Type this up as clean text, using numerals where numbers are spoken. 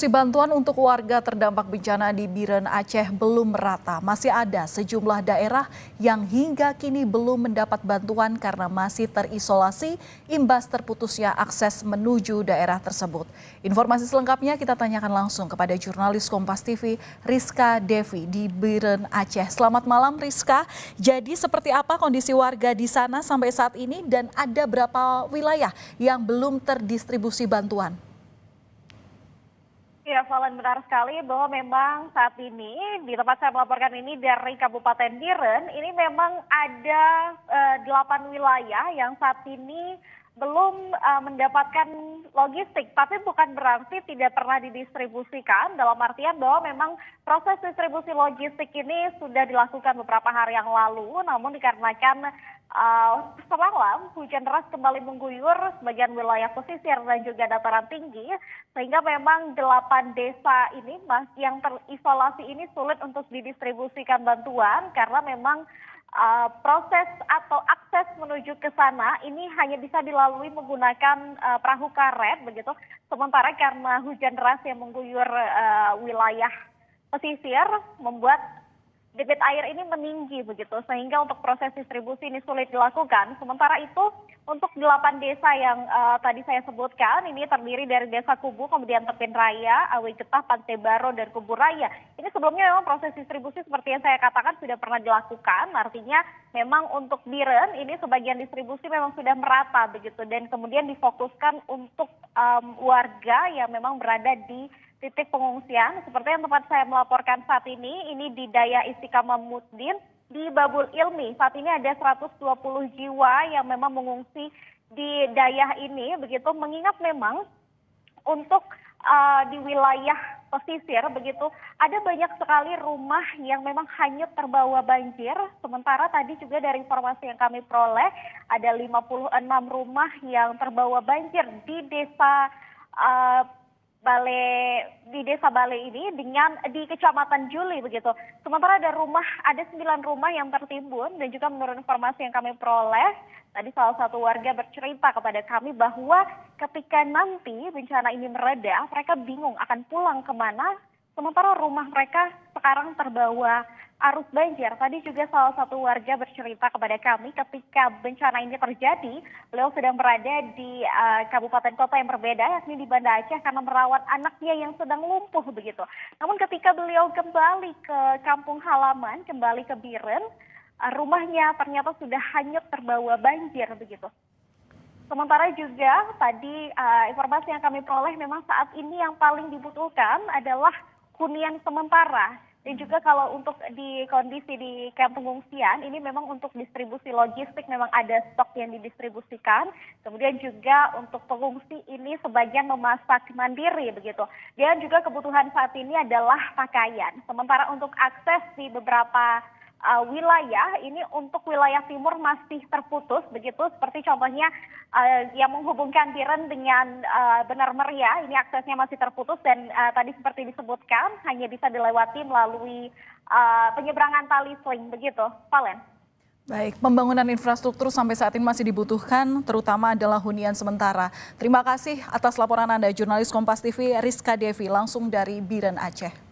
Distribusi bantuan untuk warga terdampak bencana di Biren, Aceh belum merata. Masih ada sejumlah daerah yang hingga kini belum mendapat bantuan karena masih terisolasi imbas terputusnya akses menuju daerah tersebut. Informasi selengkapnya kita tanyakan langsung kepada jurnalis Kompas TV Rizka Devi di Biren, Aceh. Selamat malam Rizka. Jadi seperti apa kondisi warga di sana sampai saat ini dan ada berapa wilayah yang belum terdistribusi bantuan? Ya, Valen, benar sekali bahwa memang saat ini di tempat saya melaporkan ini dari Kabupaten Biren, ini memang ada 8 wilayah yang saat ini belum mendapatkan logistik, tapi bukan berarti tidak pernah didistribusikan, dalam artian bahwa memang proses distribusi logistik ini sudah dilakukan beberapa hari yang lalu, namun dikarenakan semalam hujan deras kembali mengguyur sebagian wilayah pesisir dan juga dataran tinggi, sehingga memang 8 desa ini yang terisolasi ini sulit untuk didistribusikan bantuan karena memang proses atau akses menuju ke sana ini hanya bisa dilalui menggunakan perahu karet begitu. Sementara karena hujan deras yang mengguyur wilayah pesisir membuat debit air ini meninggi begitu, sehingga untuk proses distribusi ini sulit dilakukan. Sementara itu untuk 8 desa yang tadi saya sebutkan ini terdiri dari Desa Kubu, kemudian Tepin Raya, Awi Getah, Pantai Baro, dan Kubu Raya. Ini sebelumnya memang proses distribusi seperti yang saya katakan sudah pernah dilakukan, artinya memang untuk Biren ini sebagian distribusi memang sudah merata begitu, dan kemudian difokuskan untuk warga yang memang berada di titik pengungsian seperti yang tempat saya melaporkan saat ini di Daya Istiqamah Muddin di Babul Ilmi. Saat ini ada 120 jiwa yang memang mengungsi di Daya ini begitu, mengingat memang untuk di wilayah pesisir begitu ada banyak sekali rumah yang memang hanyut terbawa banjir. Sementara tadi juga dari informasi yang kami peroleh ada 56 rumah yang terbawa banjir di desa Desa Bale ini di Kecamatan Juli begitu. Sementara ada 9 rumah yang tertimbun, dan juga menurut informasi yang kami peroleh tadi salah satu warga bercerita kepada kami bahwa ketika nanti bencana ini mereda mereka bingung akan pulang kemana, sementara rumah mereka sekarang terbawa arus banjir. Tadi juga salah satu warga bercerita kepada kami ketika bencana ini terjadi, beliau sedang berada di kabupaten kota yang berbeda, yakni di Banda Aceh, karena merawat anaknya yang sedang lumpuh begitu. Namun ketika beliau kembali ke kampung halaman, kembali ke Biren, rumahnya ternyata sudah hanyut terbawa banjir begitu. Sementara juga tadi informasi yang kami peroleh memang saat ini yang paling dibutuhkan adalah hunian sementara. Dan juga kalau untuk di kondisi di kamp pengungsian ini memang untuk distribusi logistik memang ada stok yang didistribusikan. Kemudian juga untuk pengungsi ini sebagian memasak mandiri begitu. Dan juga kebutuhan saat ini adalah pakaian. Sementara untuk akses di beberapa wilayah ini untuk wilayah timur masih terputus begitu, seperti contohnya yang menghubungkan Biren dengan Benar Meriah ini aksesnya masih terputus, dan tadi seperti disebutkan hanya bisa dilewati melalui penyeberangan tali seling begitu, Valen. Baik, pembangunan infrastruktur sampai saat ini masih dibutuhkan, terutama adalah hunian sementara. Terima kasih atas laporan Anda, jurnalis Kompas TV Rizka Devi langsung dari Biren, Aceh.